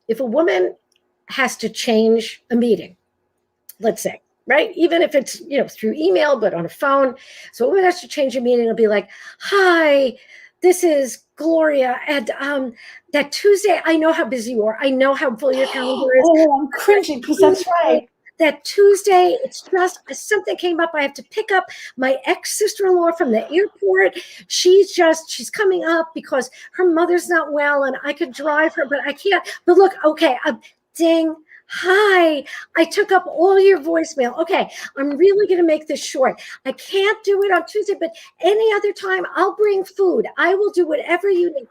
Speaker 2: if a woman has to change a meeting, let's say, right? Even if it's, through email, but on a phone. So a woman has to change a meeting. It'll be like, hi, this is Gloria. And that Tuesday, I know how busy you are. I know how full your calendar is.
Speaker 1: Oh, I'm cringing because that's right.
Speaker 2: That Tuesday, it's just something came up. I have to pick up my ex-sister-in-law from the airport. She's coming up because her mother's not well and I could drive her, but I can't. But look, okay, ding. Hi, I took up all your voicemail. Okay, I'm really going to make this short. I can't do it on Tuesday, but any other time, I'll bring food. I will do whatever you need.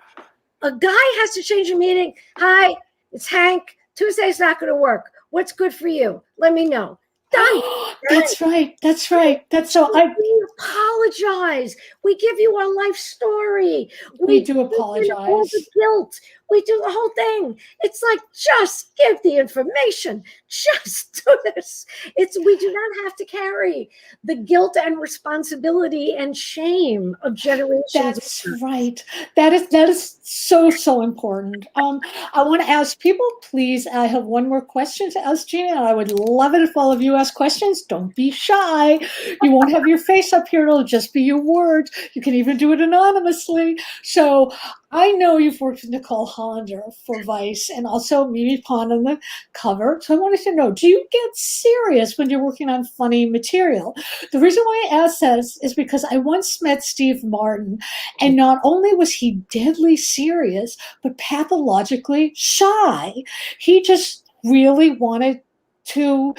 Speaker 2: A guy has to change a meeting. Hi, it's Hank. Tuesday's not going to work. What's good for you? Let me know. Done.
Speaker 1: That's right. That's right. That's so.
Speaker 2: We apologize. We give you our life story.
Speaker 1: We do apologize.
Speaker 2: All the guilt. We do the whole thing. It's like, just give the information. Just do this. We do not have to carry the guilt and responsibility and shame of generations.
Speaker 1: That's right. That is so important. I want to ask people, please. I have one more question to ask Gina, and I would love it if all of you ask questions. Don't be shy. You won't have your face up here. It'll just be your words. You can even do it anonymously. So I know you've worked with Nicole Hollander for Vice and also Mimi Pond on the cover. So I wanted to know, do you get serious when you're working on funny material? The reason why I ask this is because I once met Steve Martin, and not only was he deadly serious, but pathologically shy. He just really wanted to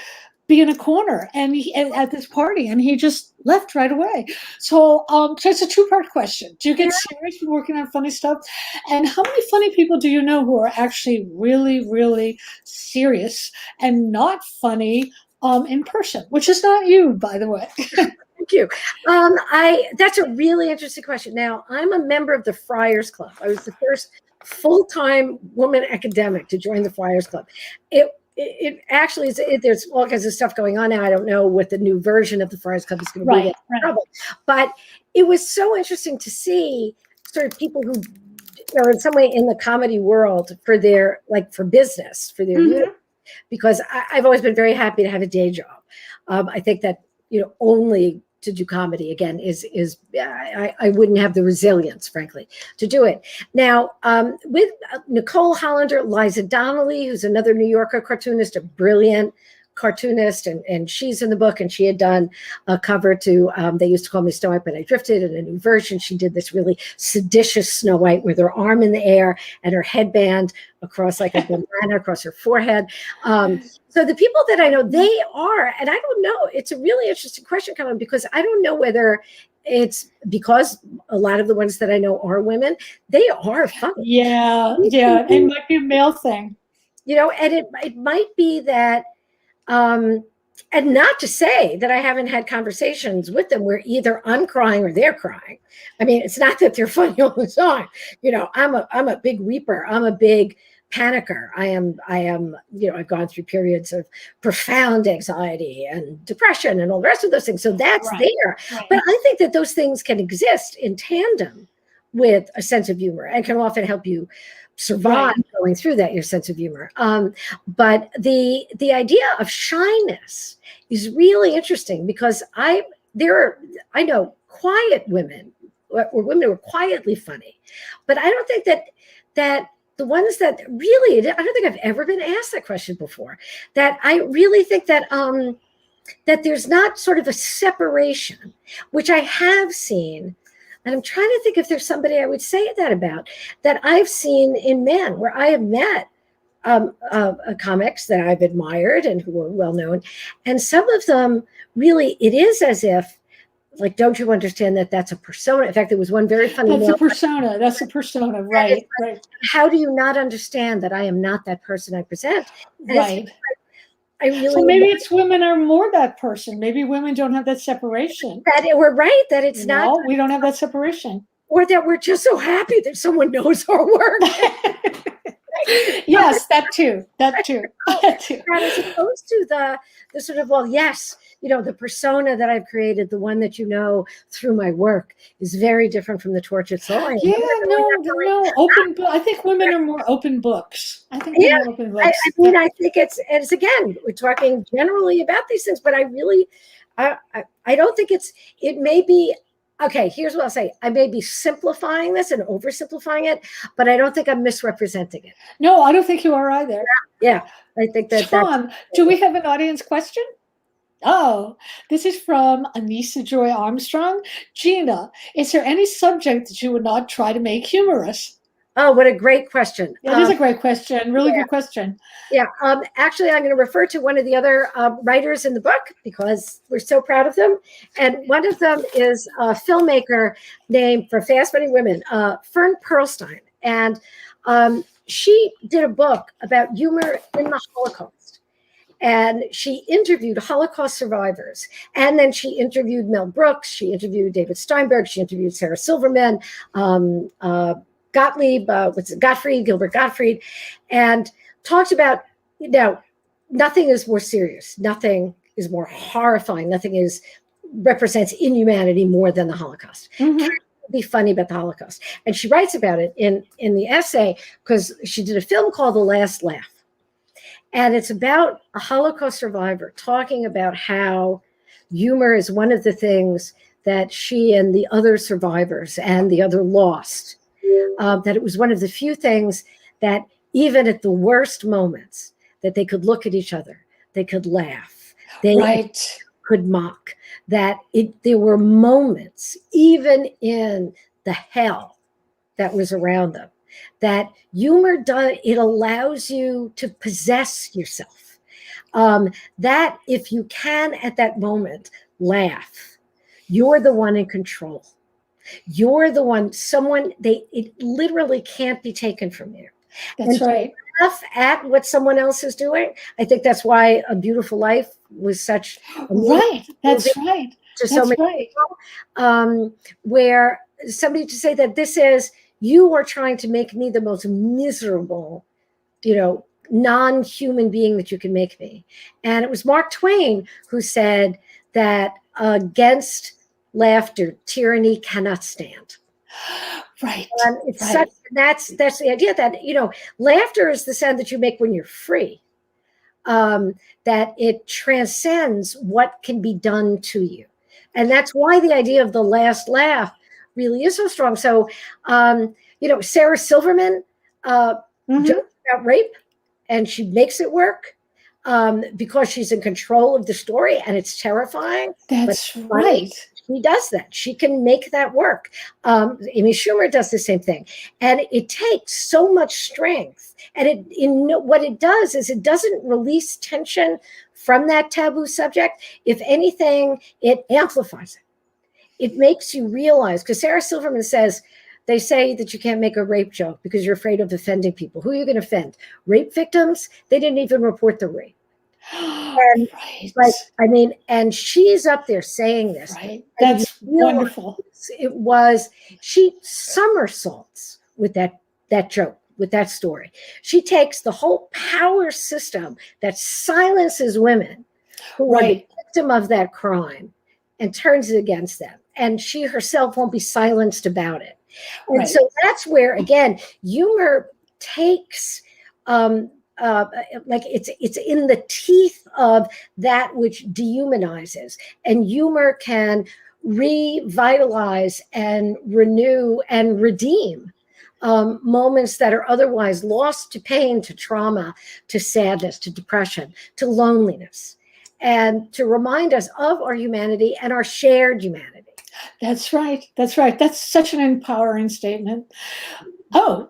Speaker 1: be in a corner and at this party, and he just left right away. So it's a two-part question. Do you get serious when working on funny stuff? And how many funny people do you know who are actually really, really serious and not funny in person, which is not you, by the way?
Speaker 2: Thank you. That's a really interesting question. Now, I'm a member of the Friars Club. I was the first full-time woman academic to join the Friars Club. It actually is. There's all kinds of stuff going on now. I don't know what the new version of the Friars Club is going to be. Right. But it was so interesting to see sort of people who are in some way in the comedy world for business, for their because I've always been very happy to have a day job. I think that only to do comedy again is I wouldn't have the resilience, frankly, to do it. Now, with Nicole Hollander, Liza Donnelly, who's another New Yorker cartoonist, a brilliant cartoonist, and she's in the book, and she had done a cover to They Used to Call Me Snow White, But I Drifted, in a new version. She did this really seditious Snow White with her arm in the air and her headband across like a banana across her forehead. So the people that I know, they are, and I don't know, it's a really interesting question, Colin, because I don't know whether it's because a lot of the ones that I know are women, they are funny.
Speaker 1: Yeah, it might be a male thing.
Speaker 2: And it might be that, and not to say that I haven't had conversations with them where either I'm crying or they're crying. I mean, it's not that they're funny all the time. I'm a big weeper. I'm a big panicker. I am, I've gone through periods of profound anxiety and depression and all the rest of those things. So that's there. Right. But I think that those things can exist in tandem with a sense of humor and can often help you survive going through that, your sense of humor. But the idea of shyness is really interesting because I know quiet women or women who are quietly funny, but I don't think that the ones that really, I don't think I've ever been asked that question before, that I really think that that there's not sort of a separation, which I have seen. And I'm trying to think if there's somebody I would say that about, that I've seen in men, where I have met comics that I've admired and who are well known. And some of them really, it is as if, like, don't you understand that that's a persona? In fact, there was one very funny.
Speaker 1: That's a persona. That's a persona. Right. Right.
Speaker 2: How do you not understand that I am not that person I present? And
Speaker 1: right. So maybe it's women are more that person. Maybe women don't have that separation.
Speaker 2: That we're right. That it's not.
Speaker 1: We don't have that separation.
Speaker 2: Or that we're just so happy that someone knows our work.
Speaker 1: Yes, that too. That too.
Speaker 2: That as opposed to the sort of, well, yes, the persona that I've created, the one that through my work, is very different from the tortured soul.
Speaker 1: Yeah, no. Open book. I think women are more open books. I think they're more open books.
Speaker 2: I think it's again, we're talking generally about these things, but I really, I don't think it may be. Okay, here's what I'll say. I may be simplifying this and oversimplifying it, but I don't think I'm misrepresenting it.
Speaker 1: No, I don't think you are either.
Speaker 2: Yeah, I think that.
Speaker 1: Tom, do we have an audience question? Oh, this is from Anissa Joy Armstrong. Gina, is there any subject that you would not try to make humorous?
Speaker 2: Oh, what a great question.
Speaker 1: That is a great question. Really good question.
Speaker 2: Yeah. Actually, I'm going to refer to one of the other writers in the book because we're so proud of them. And one of them is a filmmaker named, for Fast Funny Women, Fern Perlstein. And she did a book about humor in the Holocaust. And she interviewed Holocaust survivors. And then she interviewed Mel Brooks. She interviewed David Steinberg. She interviewed Sarah Silverman, Gilbert Gottfried, and talked about, nothing is more serious. Nothing is more horrifying. Nothing represents inhumanity more than the Holocaust. Mm-hmm. Be funny about the Holocaust. And she writes about it in the essay because she did a film called The Last Laugh. And it's about a Holocaust survivor talking about how humor is one of the things that she and the other survivors and the other lost. That it was one of the few things that even at the worst moments that they could look at each other, they could laugh, they could mock, that there were moments, even in the hell that was around them, that humor it allows you to possess yourself. That if you can at that moment laugh, you're the one in control. You're the one, it literally can't be taken from you.
Speaker 1: That's right.
Speaker 2: Laugh at what someone else is doing. I think that's why A Beautiful Life was such
Speaker 1: right. That's right.
Speaker 2: To so many people, where somebody to say that this is, you are trying to make me the most miserable, non-human being that you can make me. And it was Mark Twain who said that against laughter, tyranny cannot stand.
Speaker 1: Right.
Speaker 2: And it's that's the idea that, laughter is the sound that you make when you're free. That it transcends what can be done to you. And that's why the idea of the last laugh really is so strong. So, Sarah Silverman jokes about rape, and she makes it work because she's in control of the story, and it's terrifying.
Speaker 1: That's
Speaker 2: but
Speaker 1: right.
Speaker 2: She does that. She can make that work. Amy Schumer does the same thing, and it takes so much strength. And what it does is it doesn't release tension from that taboo subject. If anything, it amplifies it. It makes you realize, because Sarah Silverman says, they say that you can't make a rape joke because you're afraid of offending people. Who are you going to offend? Rape victims? They didn't even report the rape. And
Speaker 1: Right.
Speaker 2: and she's up there saying this.
Speaker 1: Right. That's wonderful.
Speaker 2: She somersaults with that joke, with that story. She takes the whole power system that silences women who are the victim of that crime and turns it against them. And she herself won't be silenced about it. And so that's where, again, humor takes it's in the teeth of that which dehumanizes, and humor can revitalize and renew and redeem moments that are otherwise lost to pain, to trauma, to sadness, to depression, to loneliness, and to remind us of our humanity and our shared humanity.
Speaker 1: That's right. That's right. That's such an empowering statement. Oh,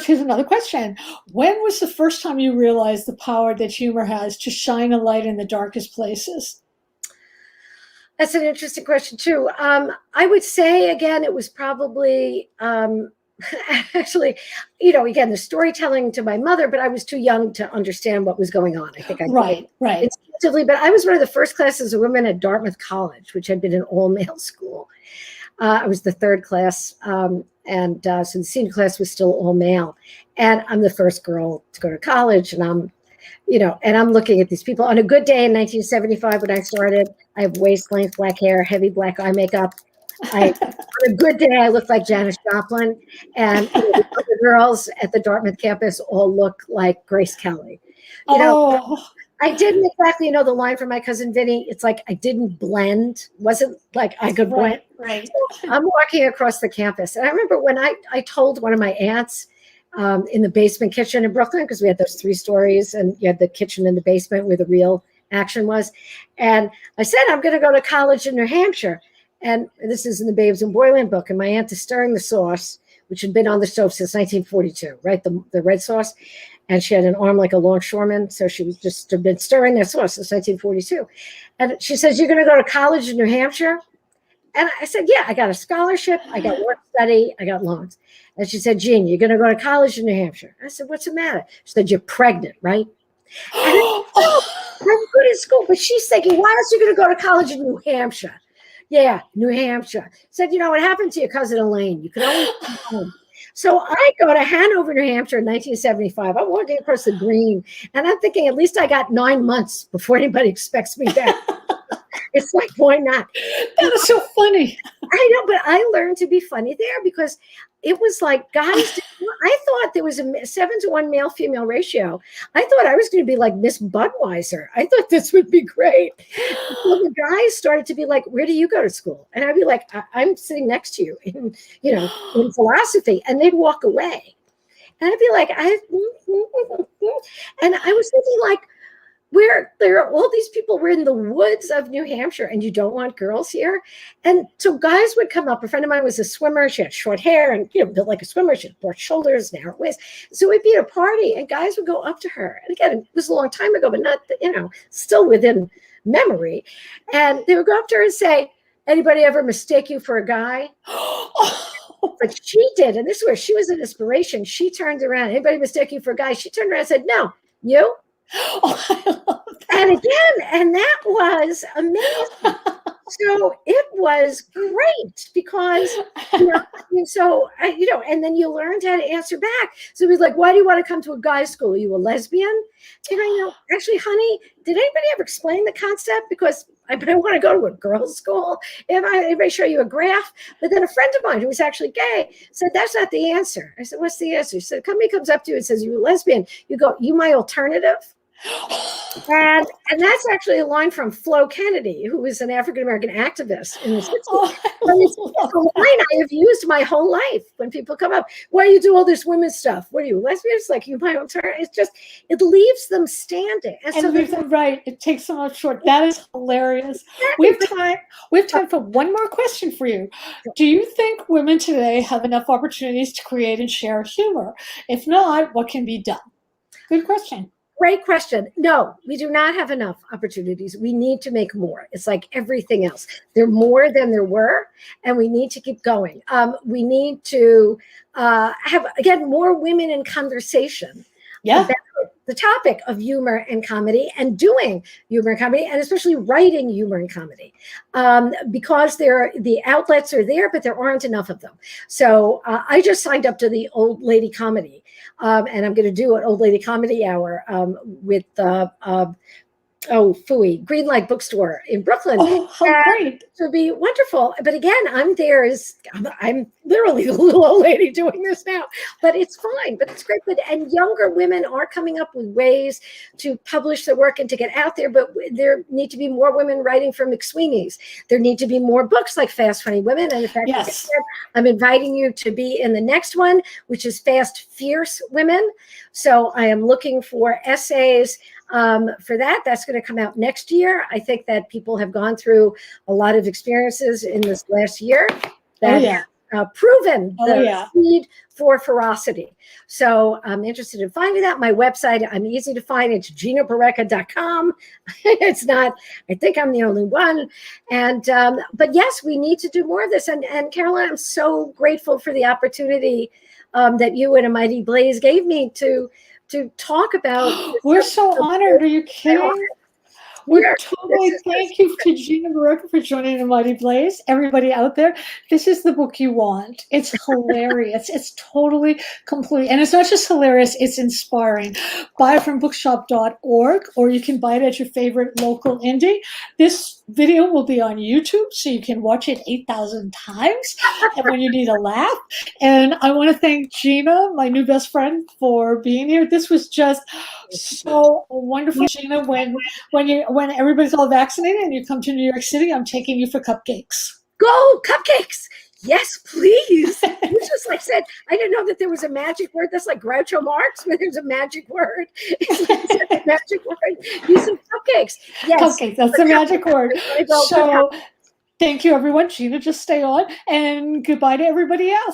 Speaker 1: here's another question. When was the first time you realized the power that humor has to shine a light in the darkest places?
Speaker 2: That's an interesting question too. I would say, again, it was probably, actually, again, the storytelling to my mother, but I was too young to understand what was going on. I think I
Speaker 1: right.
Speaker 2: instinctively, but I was one of the first classes of women at Dartmouth College, which had been an all-male school. I was the third class, so the senior class was still all male, and I'm the first girl to go to college, and I'm looking at these people. On a good day in 1975, when I started, I have waist-length black hair, heavy black eye makeup. On a good day, I look like Janis Joplin, and the other girls at the Dartmouth campus all look like Grace Kelly. I didn't exactly know the line from My Cousin Vinny. It's like I didn't blend. Wasn't like I could blend.
Speaker 1: Right.
Speaker 2: So I'm walking across the campus, and I remember when I told one of my aunts in the basement kitchen in Brooklyn, because we had those 3 stories, and you had the kitchen in the basement where the real action was. And I said, I'm going to go to college in New Hampshire. And this is in the Babes in Boyland book. And my aunt is stirring the sauce, which had been on the stove since 1942, right? The red sauce. And she had an arm like a longshoreman. So she was just been stirring that sauce since 1942. And she says, you're going to go to college in New Hampshire? And I said, yeah, I got a scholarship. I got work study. I got loans. And she said, Gene, you're going to go to college in New Hampshire. I said, what's the matter? She said, you're pregnant, right? And I said, oh, I'm good at school. But she's thinking, why else are you going to go to college in New Hampshire? Yeah, New Hampshire. Said, what happened to your cousin Elaine? You can always come home. So I go to Hanover, New Hampshire in 1975. I'm walking across the green, and I'm thinking, at least I got 9 months before anybody expects me back. It's like, why not?
Speaker 1: That is so funny.
Speaker 2: I know, but I learned to be funny there because it was like guys. I thought there was a 7-to-1 male-female ratio. I thought I was going to be like Miss Budweiser. I thought this would be great. So the guys started to be like, "Where do you go to school?" And I'd be like, "I'm sitting next to you in philosophy," and they'd walk away, and I'd be like, and I was thinking like, where there are all these people, we're in the woods of New Hampshire and you don't want girls here. And so guys would come up. A friend of mine was a swimmer. She had short hair and, built like a swimmer. She had broad shoulders, narrow waist. So we'd be at a party and guys would go up to her. And again, it was a long time ago, but not, still within memory. And they would go up to her and say, anybody ever mistake you for a guy? But she did. And this is where she was an inspiration. She turned around. Anybody mistake you for a guy? She turned around and said, no, you? And again, and that was amazing. So it was great because, and then you learned how to answer back. So it was like, why do you want to come to a guy's school? Are you a lesbian? And actually, honey, did anybody ever explain the concept? Because I want to go to a girls' school. Anybody show you a graph? But then a friend of mine who was actually gay said, that's not the answer. I said, what's the answer? She said, somebody comes up to you and says, you're a lesbian. You go, you my alternative? And that's actually a line from Flo Kennedy, who was an African-American activist in the 60s.
Speaker 1: Oh,
Speaker 2: But it's a line I have used my whole life when people come up. Why do you do all this women's stuff? What are you, lesbians? Like, you might turn. It's just, it leaves them standing.
Speaker 1: And so leaves them right. It takes them up short. That is hilarious. We have time. We have time for one more question for you. Do you think women today have enough opportunities to create and share humor? If not, what can be done? Good question.
Speaker 2: Great question. No, we do not have enough opportunities. We need to make more. It's like everything else. There are more than there were, and we need to keep going. We need to have, again, more women in conversation.
Speaker 1: Yeah.
Speaker 2: About the topic of humor and comedy, and doing humor and comedy, and especially writing humor and comedy, because the outlets are there, but there aren't enough of them. So I just signed up to the Old Lady Comedy, and I'm going to do an Old Lady Comedy Hour with Greenlight Bookstore in Brooklyn.
Speaker 1: Oh, how great.
Speaker 2: It would be wonderful. But again, I'm literally the little old lady doing this now, but it's fine, but it's great. And younger women are coming up with ways to publish their work and to get out there, but there need to be more women writing for McSweeney's. There need to be more books like Fast Funny Women. And in fact,
Speaker 1: Yes.
Speaker 2: like I said, I'm inviting you to be in the next one, which is Fast Fierce Women. So I am looking for essays for that. That's going to come out next year. I think that people have gone through a lot of experiences in this last year that have proven the need for ferocity. So I'm interested in finding that. My website, I'm easy to find. It's ginabarreca.com. It's not, I think I'm the only one. And, but yes, we need to do more of this. And Caroline, I'm so grateful for the opportunity that you and A Mighty Blaze gave me to talk about.
Speaker 1: We're so honored. Are you kidding? We're totally, thank you to Gina Barreca for joining A Mighty Blaze. Everybody out there, this is the book you want. It's hilarious. It's totally complete. And it's not just hilarious, it's inspiring. Buy it from bookshop.org, or you can buy it at your favorite local indie. This video will be on YouTube, so you can watch it 8,000 times and when you need a laugh. And I want to thank Gina, my new best friend, for being here. This was just so wonderful. Gina, when everybody's all vaccinated and you come to New York City, I'm taking you for cupcakes.
Speaker 2: Go cupcakes. Yes, please. You just like said, I didn't know that there was a magic word. That's like Groucho Marx, where there's a magic word. It's a magic word. Use some cupcakes. Yes.
Speaker 1: Cupcakes, that's the magic word. So thank you, everyone. Gina, just stay on. And goodbye to everybody else.